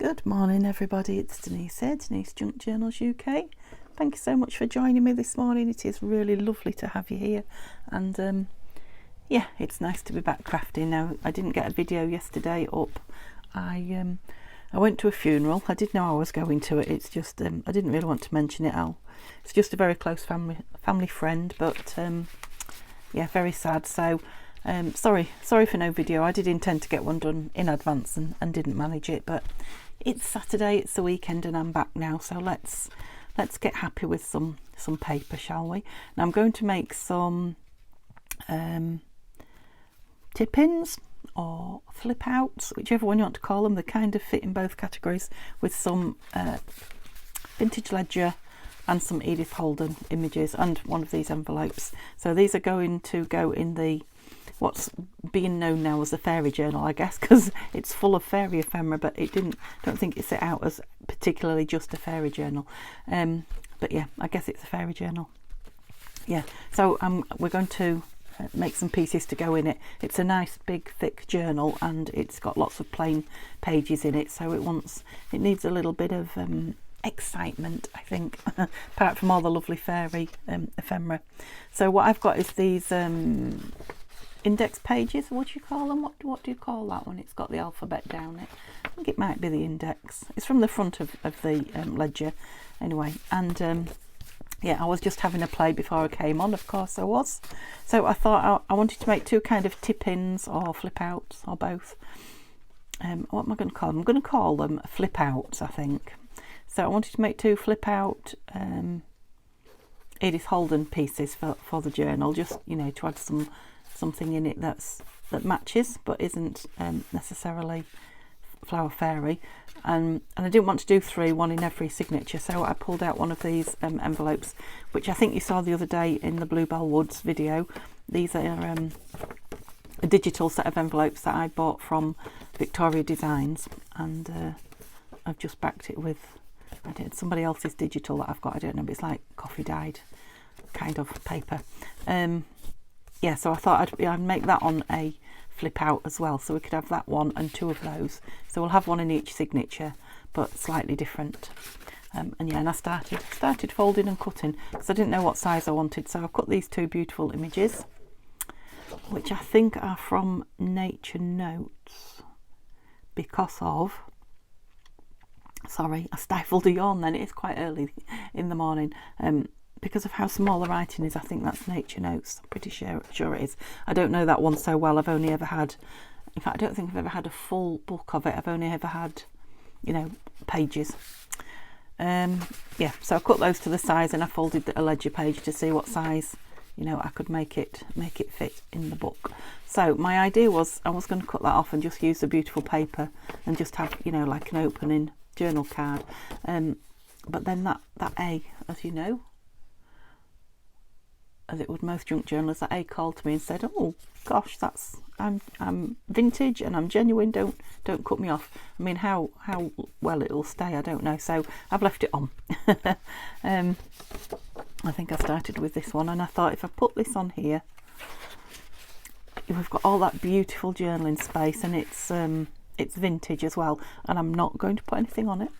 Good morning everybody, it's Denise here, Denise Junk Journals UK. Thank you so much for joining me this morning. It is really lovely to have you here, and yeah, it's nice to be back crafting now. I didn't get a video yesterday up. I went to a funeral. I did know I was going to it. It's just I didn't really want to mention it. It's just a very close family friend, but yeah, very sad. So sorry for no video. I did intend to get one done in advance and didn't manage it, but it's Saturday, it's the weekend, and I'm back now, so let's get happy with some paper, shall we? Now I'm going to make some tip-ins or flip outs, whichever one you want to call them. They kind of fit in both categories, with some vintage ledger and some Edith Holden images and one of these envelopes. So these are going to go in the what's being known now as the fairy journal, I guess, because it's full of fairy ephemera, but don't think it set out as particularly just a fairy journal. But yeah, I guess it's a fairy journal. Yeah, so we're going to make some pieces to go in it. It's a nice big thick journal, and it's got lots of plain pages in it, so it needs a little bit of excitement, I think, apart from all the lovely fairy ephemera. So what I've got is these index pages. What do you call them? What do you call that one? It's got the alphabet down it. I think it might be the index. It's from the front of the ledger anyway. And yeah, I was just having a play before I came on, of course I was. So I thought I wanted to make two kind of tip-ins or flip outs, or both. What am I going to call them? I'm going to call them flip outs, I think. So I wanted to make two flip out Edith Holden pieces for the journal, just, you know, to add something in it that matches but isn't necessarily Flower Fairy, and I didn't want to do three, one in every signature, so I pulled out one of these envelopes, which I think you saw the other day in the Bluebell Woods video. These are a digital set of envelopes that I bought from Victoria Designs, and I've just backed it with somebody else's digital that I've got. I don't know, but it's like coffee dyed kind of paper. Yeah, so I thought I'd make that on a flip out as well, so we could have that one and two of those. So we'll have one in each signature, but slightly different. And yeah, and I started folding and cutting because I didn't know what size I wanted. So I've cut these two beautiful images, which I think are from Nature Notes, because of, sorry, I stifled a yawn then, it is quite early in the morning. Because of how small the writing is, I think that's Nature Notes. I'm pretty sure it is. I don't know that one so well. I've only ever had, in fact, I don't think I've ever had a full book of it. I've only ever had, you know, pages. Yeah, so I cut those to the size, and I folded a ledger page to see what size, you know, I could make it fit in the book. So my idea was I was going to cut that off and just use the beautiful paper and just have, you know, like an opening journal card. But then that A, as you know, as it would most junk journalists, that A called to me and said, "Oh gosh, I'm vintage and I'm genuine. Don't cut me off." I mean, how well it'll stay, I don't know. So I've left it on. I think I started with this one, and I thought if I put this on here, we've got all that beautiful journaling space, and it's vintage as well, and I'm not going to put anything on it.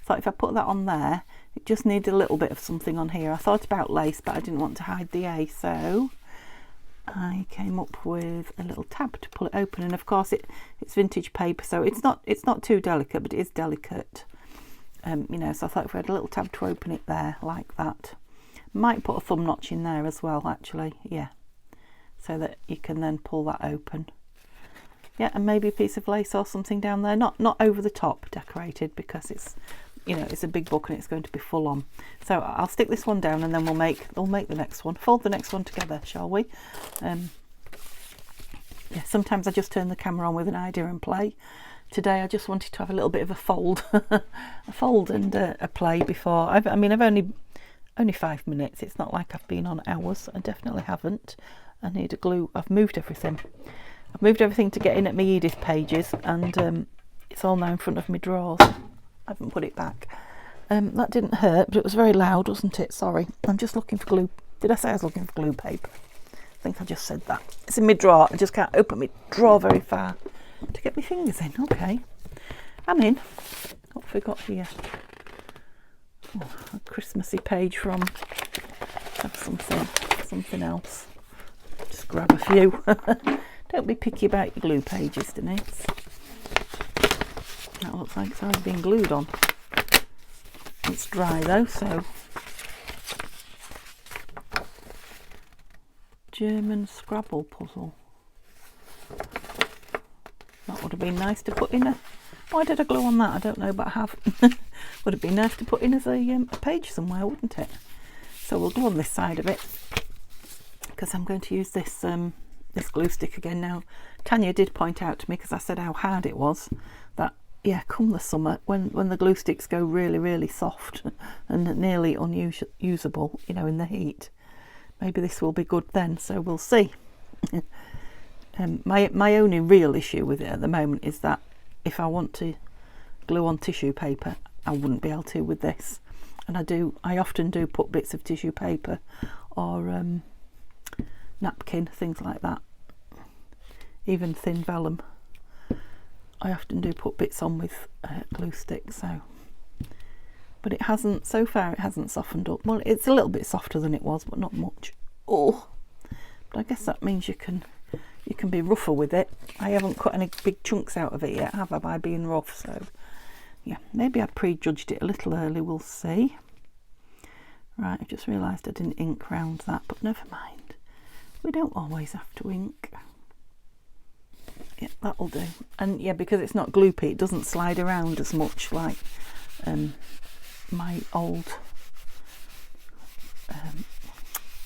So if I put that on there, it just needs a little bit of something on here. I thought about lace, but I didn't want to hide the A, so I came up with a little tab to pull it open. And of course it's vintage paper, so it's not too delicate, but it is delicate. You know, so I thought if we had a little tab to open it there like that. Might put a thumb notch in there as well, actually, yeah, so that you can then pull that open. Yeah, and maybe a piece of lace or something down there, not over the top decorated, because it's, you know, it's a big book and it's going to be full on. So I'll stick this one down, and then we'll make the next one, fold the next one together, shall we? Yeah, sometimes I just turn the camera on with an idea and play. Today I just wanted to have a little bit of a fold, and a play before. I've only 5 minutes. It's not like I've been on hours. I definitely haven't. I need a glue. I've moved everything to get in at my Edith pages, and it's all now in front of my drawers. I haven't put it back. That didn't hurt, but it was very loud, wasn't it? Sorry. I'm just looking for glue. Did I say I was looking for glue paper? I think I just said that. It's in my drawer. I just can't open my drawer very far to get my fingers in. Okay. I'm in. have we got here? Oh, a Christmassy page from something else. Just grab a few. Don't be picky about your glue pages, Denise. That looks like it's already been glued on. It's dry though, so. German Scrabble puzzle. That would have been nice to put in a... Why did I glue on that? I don't know, but I have. Would have been nice to put in as a page somewhere, wouldn't it? So we'll glue on this side of it, because I'm going to use this this glue stick again now. Tanya did point out to me, because I said how hard it was, that yeah, come the summer, when the glue sticks go really, really soft and nearly unusable, you know, in the heat, maybe this will be good then, so we'll see. My only real issue with it at the moment is that if I want to glue on tissue paper, I wouldn't be able to with this. And I often do put bits of tissue paper or napkin, things like that, even thin vellum. I often do put bits on with glue sticks, so. But it hasn't, so far it hasn't softened up. Well, it's a little bit softer than it was, but not much. Oh, but I guess that means you can be rougher with it. I haven't cut any big chunks out of it yet, have I, by being rough, so yeah, maybe I prejudged it a little early, we'll see. Right, I've just realised I didn't ink round that, but never mind. We don't always have to ink. Yeah, that'll do. And yeah, because it's not gloopy, it doesn't slide around as much like my old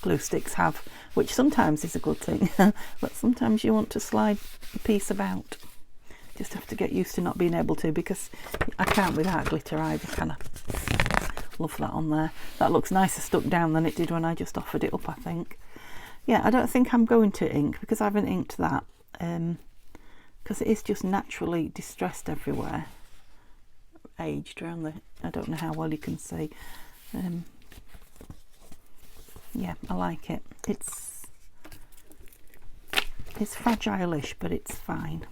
glue sticks have, which sometimes is a good thing, but sometimes you want to slide the piece about. Just have to get used to not being able to, because I can't without glitter either, can I? Love that on there. That looks nicer stuck down than it did when I just offered it up, I think. Yeah, I don't think I'm going to ink, because I haven't inked that, because it is just naturally distressed everywhere. Aged around the... I don't know how well you can see. Yeah, I like it. It's fragile-ish, but it's fine.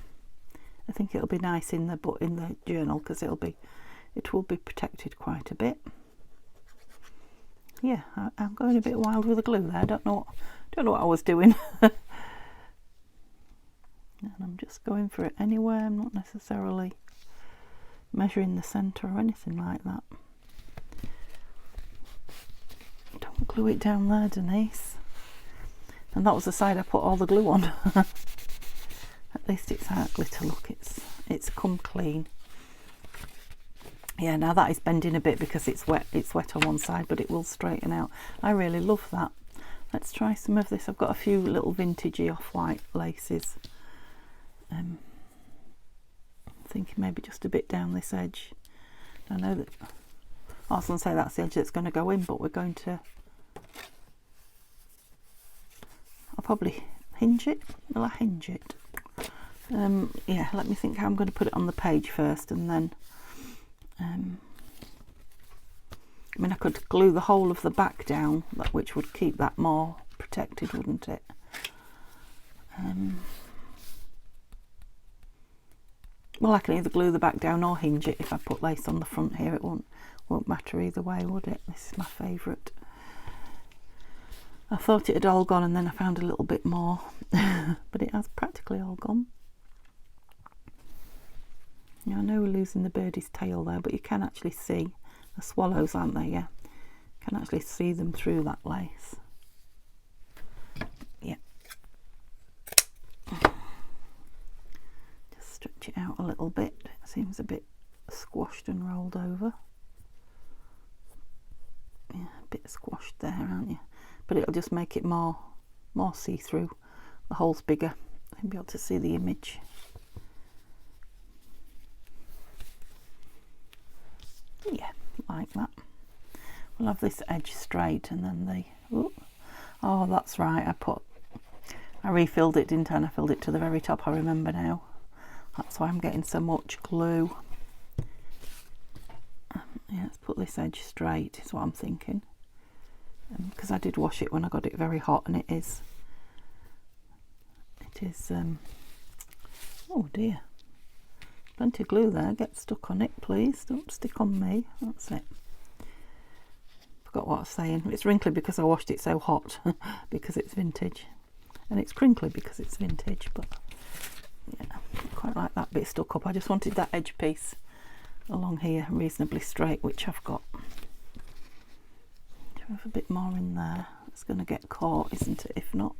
I think it'll be nice in the journal, because it will be protected quite a bit. Yeah, I'm going a bit wild with the glue there. I don't know what I was doing. And I'm just going for it anywhere. I'm not necessarily measuring the centre or anything like that. Don't glue it down there, Denise. And that was the side I put all the glue on. At least it's art glitter, look, it's come clean. Yeah, now that is bending a bit because it's wet on one side, but it will straighten out. I really love that. Let's try some of this. I've got a few little vintagey off-white laces. I'm thinking maybe just a bit down this edge. I know that I was going to say that's the edge that's going to go in, but we're going to... I'll probably hinge it. Will I hinge it? Yeah, let me think how I'm going to put it on the page first, and then I mean, I could glue the whole of the back down, which would keep that more protected, wouldn't it? Well, I can either glue the back down or hinge it. If I put lace on the front here, it won't matter either way, would it? This is my favourite. I thought it had all gone, and then I found a little bit more, but it has practically all gone. Now, I know we're losing the birdie's tail there, but you can actually see the swallows, aren't they? Yeah, you can actually see them through that lace. Yeah. Just stretch it out a little bit. It seems a bit squashed and rolled over. Yeah, a bit squashed there, aren't you? But it'll just make it more see-through. The hole's bigger. You'll be able to see the image. Yeah, like that. We'll have this edge straight, and then oh, that's right, I refilled it, didn't I? And I filled it to the very top, I remember now. That's why I'm getting so much glue. Yeah, let's put this edge straight, is what I'm thinking. Because I did wash it when I got it very hot, and it is oh dear, Plenty of glue there. Get stuck on it, please. Don't stick on me. That's it. Forgot what I was saying. It's wrinkly because I washed it so hot because it's vintage. And it's crinkly because it's vintage. But yeah, quite like that bit stuck up. I just wanted that edge piece along here reasonably straight, which I've got. Do I have a bit more in there? It's going to get caught, isn't it? If not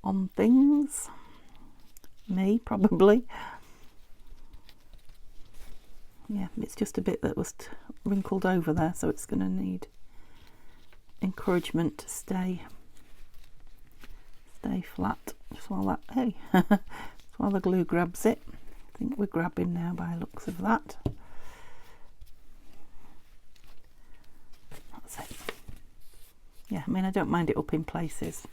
on things. Me, probably. Yeah, it's just a bit that was wrinkled over there, so it's going to need encouragement to stay flat. Just while that, hey, while the glue grabs it. I think we're grabbing now by the looks of that. That's it. Yeah, I mean, I don't mind it up in places.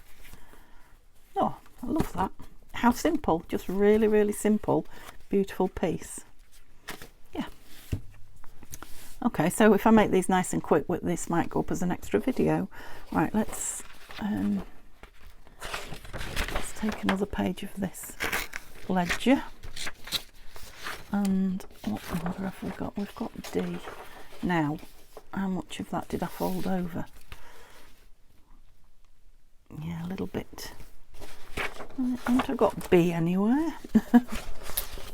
Oh, I love that. How simple, just really, really simple, beautiful piece. Yeah. Okay, so if I make these nice and quick, this might go up as an extra video. Right, let's take another page of this ledger. And what order have we got? We've got D. Now, how much of that did I fold over? Yeah, a little bit. Haven't I got B anywhere?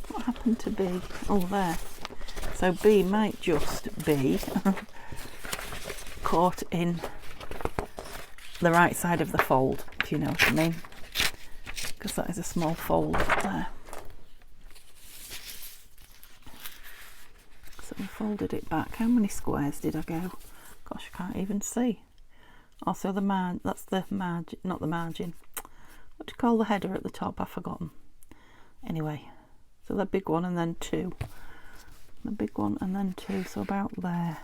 What happened to B? Oh, there. So B might just be caught in the right side of the fold, if you know what I mean. Because that is a small fold there. So I folded it back. How many squares did I go? Gosh, I can't even see. Also the margin, that's the margin, not the margin. What do you call the header at the top? I've forgotten. Anyway, so the big one and then two. The big one and then two, so about there.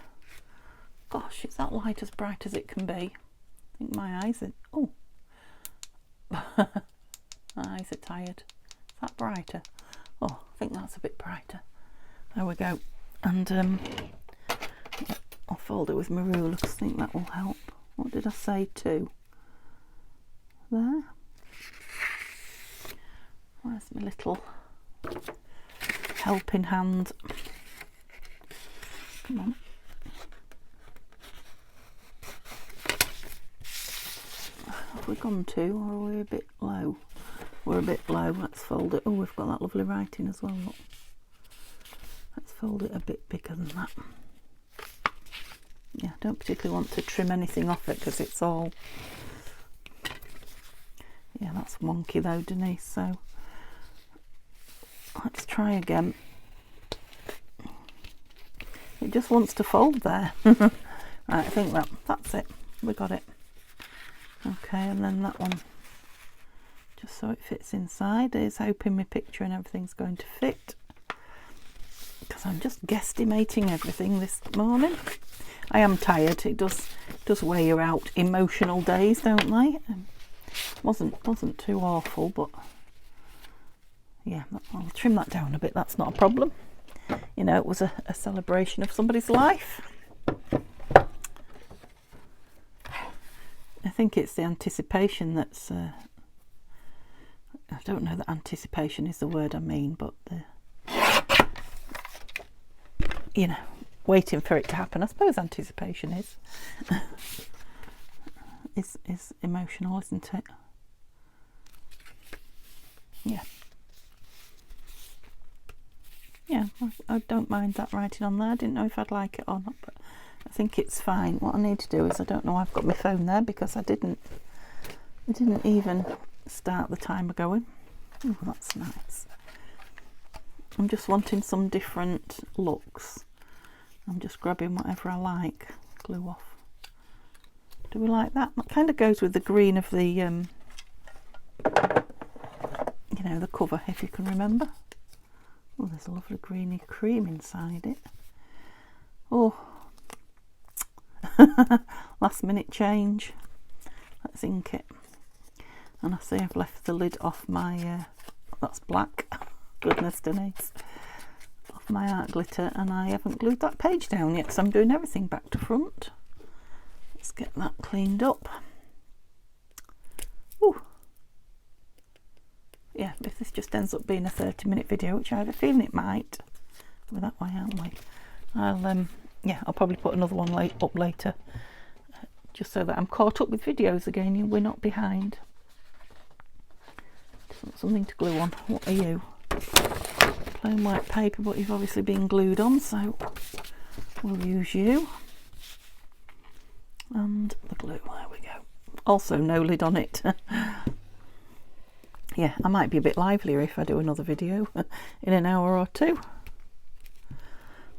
Gosh, it's that light as bright as it can be. I think my eyes are, oh. My eyes are tired. Is that brighter? Oh, I think that's a bit brighter. There we go. And I'll fold it with my ruler because I think that will help. What did I say? 2. There. Where's my little helping hand? Come on. Have we gone 2 or are we a bit low? We're a bit low. Let's fold it. Oh, we've got that lovely writing as well. Look. Let's fold it a bit bigger than that. Yeah, don't particularly want to trim anything off it because it's all, yeah, that's wonky though, Denise, so let's try again. It just wants to fold there. Right, I think that's it, we got it. Okay, and then that one, just so it fits inside. Is hoping my picture and everything's going to fit because I'm just guesstimating everything this morning. I am tired. It does wear you out. Emotional days, don't they? Wasn't too awful, but yeah, I'll trim that down a bit. That's not a problem. You know, it was a celebration of somebody's life. I think it's the anticipation that's. I don't know that anticipation is the word I mean, but you know. Waiting for it to happen. I suppose anticipation is emotional, isn't it? Yeah. Yeah, I don't mind that writing on there. I didn't know if I'd like it or not, but I think it's fine. What I need to do is, I don't know, I've got my phone there because I didn't even start the timer going. Oh, that's nice. I'm just wanting some different looks. I'm just grabbing whatever I like. Glue off. Do we like that? That kind of goes with the green of the, you know, the cover, if you can remember. Oh, there's a lovely greeny cream inside it. Oh, last minute change. Let's ink it. And I see I've left the lid off my, that's black. Goodness, Denise. Off my art glitter, and I haven't glued that page down yet, so I'm doing everything back to front. Let's get that cleaned up. Ooh. yeah, if this just ends up being a 30-minute video, which I have a feeling it might, we're that way, aren't we? I'll probably put another one up later, just so that I'm caught up with videos again and we're not behind. Just want something to glue on. What are you? Plain white paper, but you've obviously been glued on, so we'll use you. And the glue, there we go. Also no lid on it. Yeah, I might be a bit livelier if I do another video in an hour or two.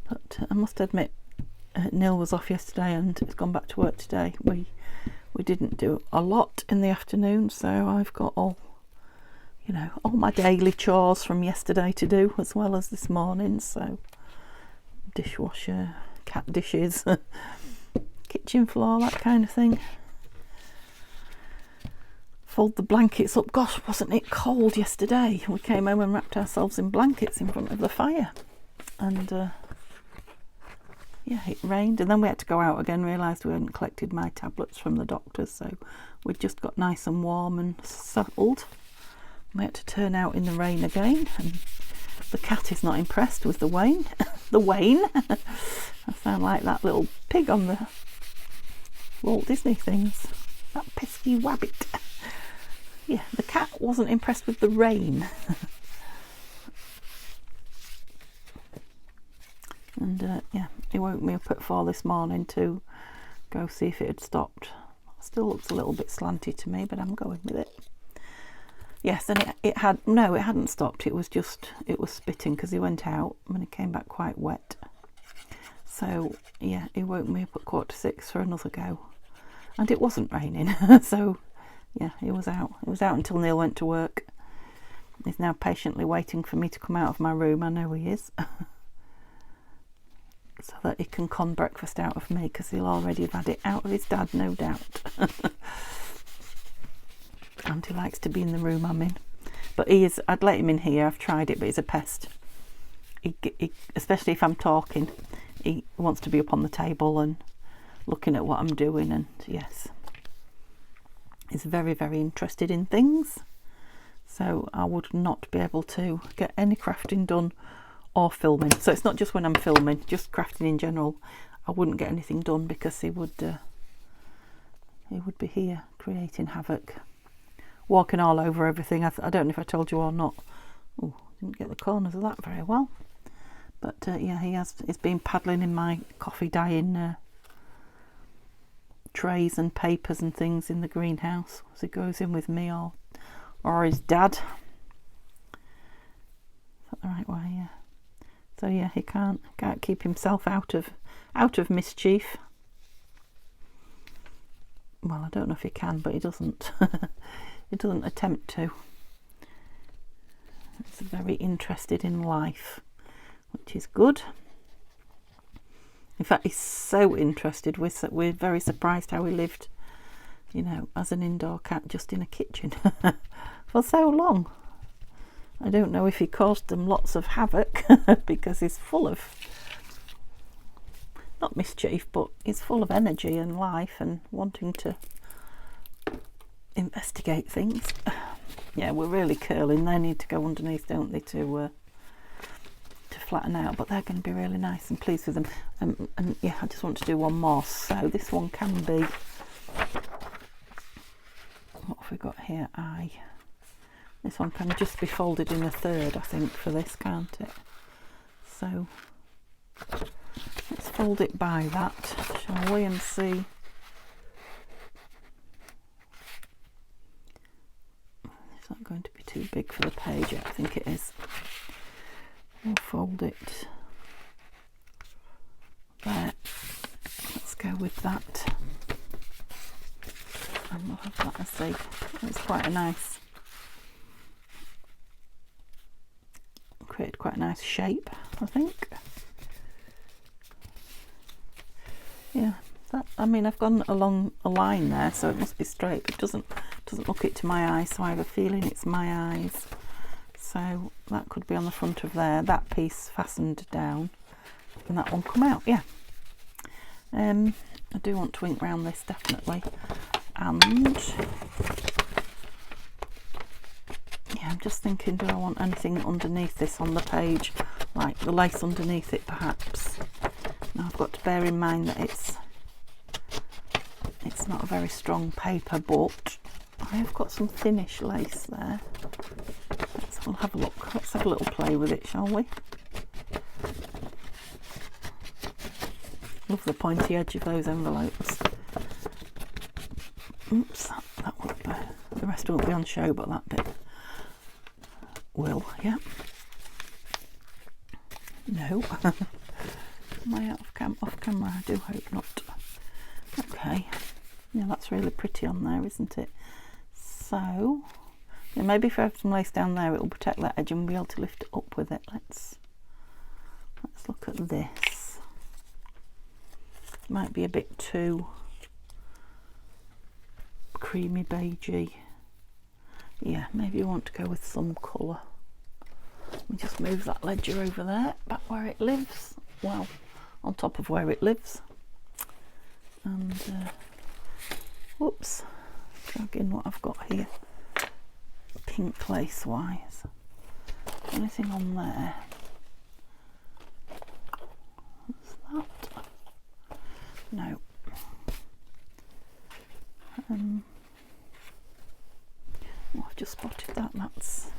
But I must admit, Neil was off yesterday and he's gone back to work today. We didn't do a lot in the afternoon, so I've got all my daily chores from yesterday to do, as well as this morning. So dishwasher, cat dishes, kitchen floor, that kind of thing. Fold the blankets up. Gosh, wasn't it cold yesterday? We came home and wrapped ourselves in blankets in front of the fire, and yeah, it rained, and then we had to go out again. Realised we hadn't collected my tablets from the doctors, so we'd just got nice and warm and settled. We had to turn out in the rain again, and the cat is not impressed with the Wayne. The Wayne. I sound like that little pig on the Walt Disney things. That pesky wabbit. Yeah, the cat wasn't impressed with the rain. And yeah, he woke me up at 4 this morning to go see if it had stopped. Still looks a little bit slanty to me, but I'm going with it. Yes, and it hadn't stopped. It was spitting because he went out and he came back quite wet. So yeah, he woke me up at 5:45 for another go, and it wasn't raining. So yeah, he was out. He was out until Neil went to work. He's now patiently waiting for me to come out of my room. I know he is. So that he can con breakfast out of me, because he'll already have had it out of his dad, no doubt. And he likes to be in the room I'm in. But I'd let him in here. I've tried it, but he's a pest. Especially if I'm talking, he wants to be up on the table and looking at what I'm doing. And yes, he's very, very interested in things. So I would not be able to get any crafting done or filming. So it's not just when I'm filming, just crafting in general. I wouldn't get anything done because he would be here creating havoc, walking all over everything. I don't know if I told you or not. Oh, didn't get the corners of that very well. But yeah, he's been paddling in my coffee dyeing trays and papers and things in the greenhouse as he goes in with me or his dad. Is that the right way? Yeah. So yeah, he can't keep himself out of mischief. Well, I don't know if he can, but he doesn't. He doesn't attempt to. He's very interested in life, which is good. In fact, he's so interested. We're very surprised how he lived, as an indoor cat just in a kitchen for so long. I don't know if he caused them lots of havoc because he's full of, not mischief, but he's full of energy and life and wanting to investigate things. Yeah, we're really curling. They need to go underneath, don't they, to flatten out, but they're going to be really nice and pleased with them. And yeah, I just want to do one more. So this one can be, what have we got here? This one can just be folded in a third, I think, for this, can't it? So let's fold it by that, shall we, and see. It's not going to be too big for the page. I think it is. We'll fold it there. Let's go with that. And we'll have that as it's quite a nice, created quite a nice shape, I think. Yeah, I've gone along a line there, so it must be straight, but it doesn't look it to my eyes, so I have a feeling it's my eyes. So that could be on the front of there, that piece fastened down, and that one come out. Yeah. I do want to ink round this, definitely. And yeah, I'm just thinking, do I want anything underneath this on the page, like the lace underneath it perhaps? Now I've got to bear in mind that it's not a very strong paper, but I have got some thinnish lace there. We'll have a look. Let's have a little play with it, shall we? Love the pointy edge of those envelopes. Oops, that won't be, the rest won't be on show, but that bit will, yeah. No. Am I out of off camera? I do hope not. Okay. Yeah, that's really pretty on there, isn't it? So, yeah, maybe if I have some lace down there, it will protect that edge and we'll be able to lift it up with it. Let's look at this. Might be a bit too creamy beigey. Yeah, maybe you want to go with some colour. Let me just move that ledger over there, back where it lives. Well, on top of where it lives. And, whoops, drag in what I've got here. Pink lace wise. Anything on there? What's that? No. Oh, I've just spotted that. That's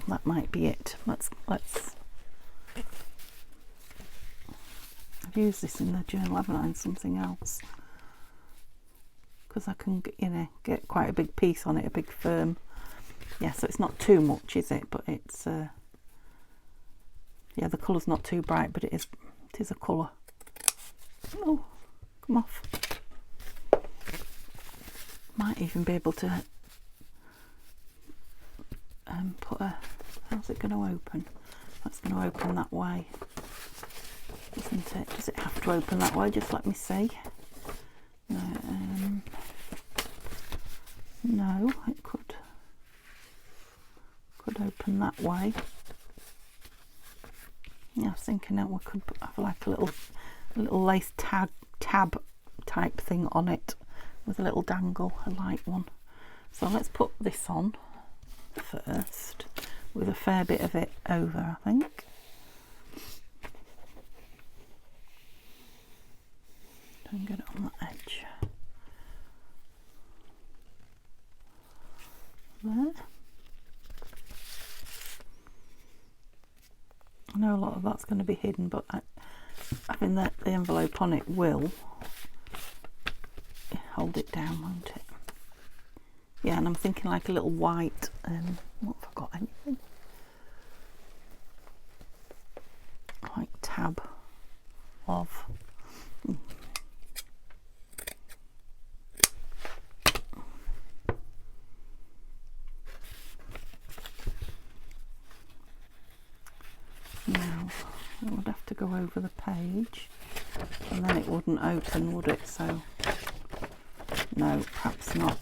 that might be it. Let's I've used this in the journal, haven't I, and something else, because I can, you know, get quite a big piece on it, a big firm. Yeah, so it's not too much, is it? But it's yeah, the colour's not too bright, but it is a colour. Oh, come off. Might even be able to put a, how's it going to open? That's going to open that way, isn't it? Does it have to open that way? Just let me see. No, it could open that way. Yeah, I was thinking that we could have like a little lace tab type thing on it with a little dangle, a light one. So let's put this on first with a fair bit of it over, I think. Try and get it on the edge. There. I know a lot of that's going to be hidden, but having the envelope on it will hold it down, won't it? Yeah, and I'm thinking like a little white, what have I got, anything? White tab of, now I would have to go over the page and then it wouldn't open, would it? So no, perhaps not.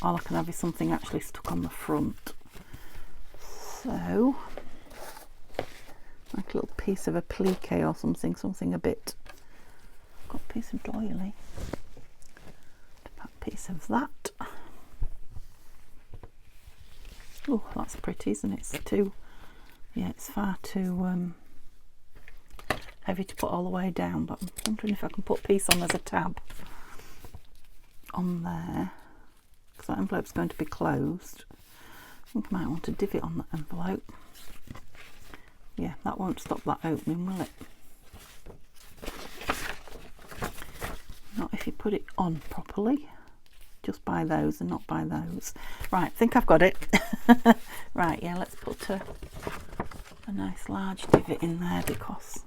All I can have is something actually stuck on the front. So, like a little piece of applique or something a bit. Got a piece of doily. A piece of that. Oh, that's pretty, isn't it? It's too, yeah, it's far too heavy to put all the way down, but I'm wondering if I can put a piece on as a tab on there. That envelope's going to be closed. I think I might want to divot on that envelope. Yeah, that won't stop that opening, will it? Not if you put it on properly. Just by those and not by those. Right, I think I've got it. Right, yeah, let's put a nice large divot in there, because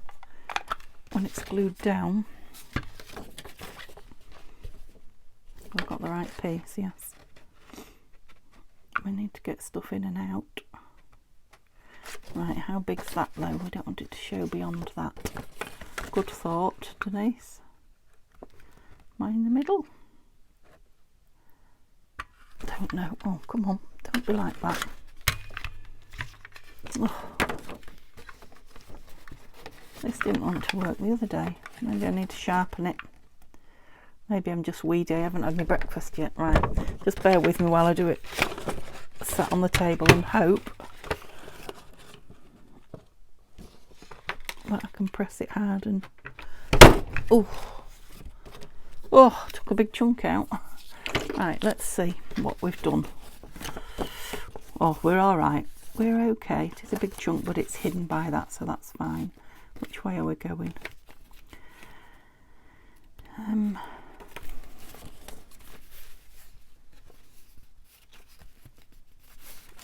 when it's glued down, we've got the right piece, yes. We need to get stuff in and out. Right, how big's that though? We don't want it to show beyond that. Good thought, Denise. Am I in the middle? Don't know. Oh, come on, don't be like that. Oh. This didn't want to work the other day. Maybe I need to sharpen it. Maybe I'm just weedy, I haven't had my breakfast yet. Right, just bear with me while I do it. Sat on the table and hope that I can press it hard and... Oh, took a big chunk out. Right, let's see what we've done. Oh, we're all right. We're okay. It is a big chunk, but it's hidden by that, so that's fine. Which way are we going?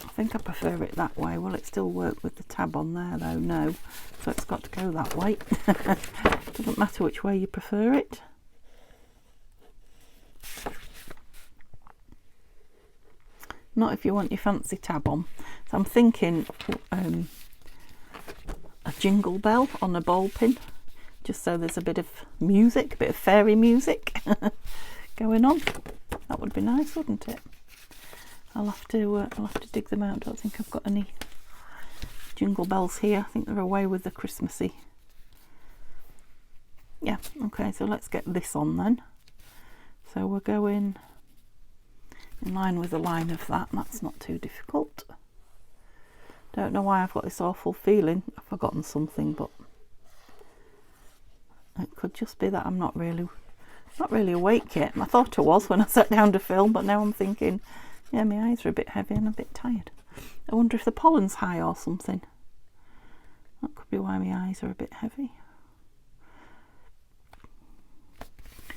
I think I prefer it that way. Will it still work with the tab on there though? No. So it's got to go that way. Doesn't matter which way you prefer it. Not if you want your fancy tab on. So I'm thinking a jingle bell on a ball pin, just so there's a bit of music, a bit of fairy music going on. That would be nice, wouldn't it? I'll have to dig them out. I don't think I've got any jingle bells here. I think they're away with the Christmassy. Yeah, okay, so let's get this on then. So we're going in line with the line of that, and that's not too difficult. Don't know why I've got this awful feeling I've forgotten something, but it could just be that I'm not really awake yet. I thought I was when I sat down to film, but now I'm thinking, yeah, my eyes are a bit heavy and a bit tired. I wonder if the pollen's high or something. That could be why my eyes are a bit heavy.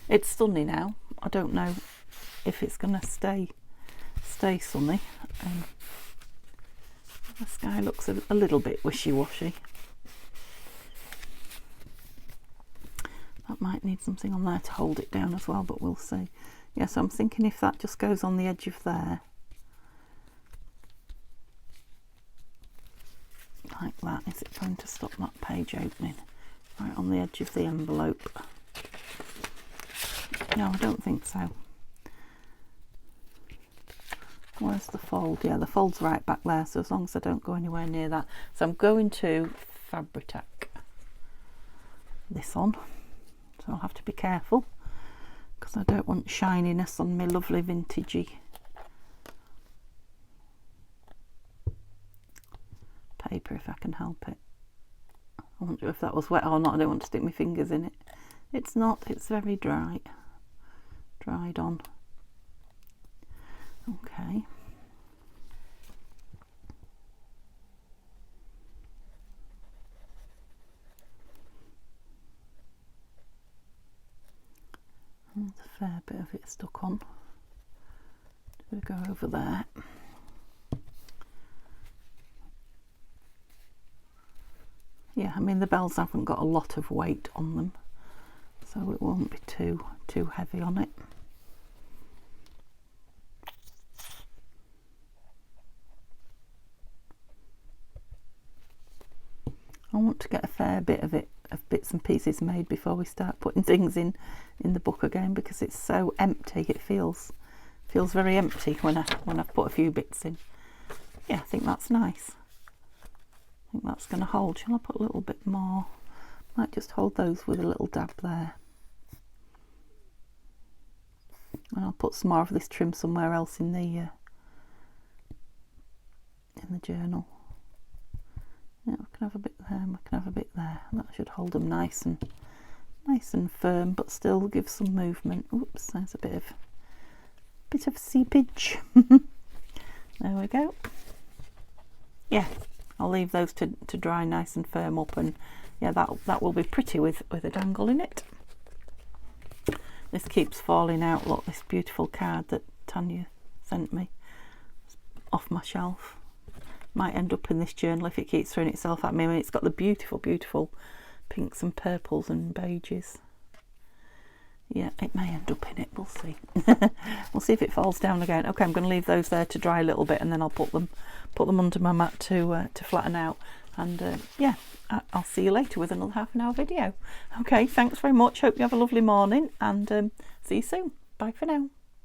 It's sunny now. I don't know if it's going to stay sunny. The sky looks a little bit wishy-washy. That might need something on there to hold it down as well, but we'll see. Yeah, so I'm thinking if that just goes on the edge of there, like that, is it going to stop that page opening? Right on the edge of the envelope. No, I don't think so. Where's the fold? Yeah, the fold's right back there, so as long as I don't go anywhere near that. So I'm going to Fabri-Tac this on, so I'll have to be careful because I don't want shininess on my lovely vintagey paper if I can help it. I wonder if that was wet or not. I don't want to stick my fingers in it. It's not, it's very dried on. Okay. There's a fair bit of it stuck on. We'll go over there. Yeah, I mean the bells haven't got a lot of weight on them, so it won't be too heavy on it. I want to get a fair bit of bits and pieces made before we start putting things in the book again, because it's so empty. It feels very empty when I've put a few bits in. Yeah, I think that's nice. I think that's going to hold. Shall I put a little bit more? Might just hold those with a little dab there. And I'll put some more of this trim somewhere else in the journal. Yeah, we can have a bit there and we can have a bit there. That should hold them nice and firm, but still give some movement. Oops, there's a bit of seepage. There we go. Yeah, I'll leave those to dry nice and firm up, and yeah, that will be pretty with a dangle in it. This keeps falling out. Look, this beautiful card that Tanya sent me off my shelf. Might end up in this journal if it keeps throwing itself at me. I mean, it's got the beautiful pinks and purples and beiges. Yeah, it may end up in it. We'll see. We'll see if it falls down again. Okay, I'm going to leave those there to dry a little bit, and then I'll put them under my mat to flatten out. And yeah, I'll see you later with another half-an-hour video. Okay, thanks very much. Hope you have a lovely morning, and see you soon. Bye for now.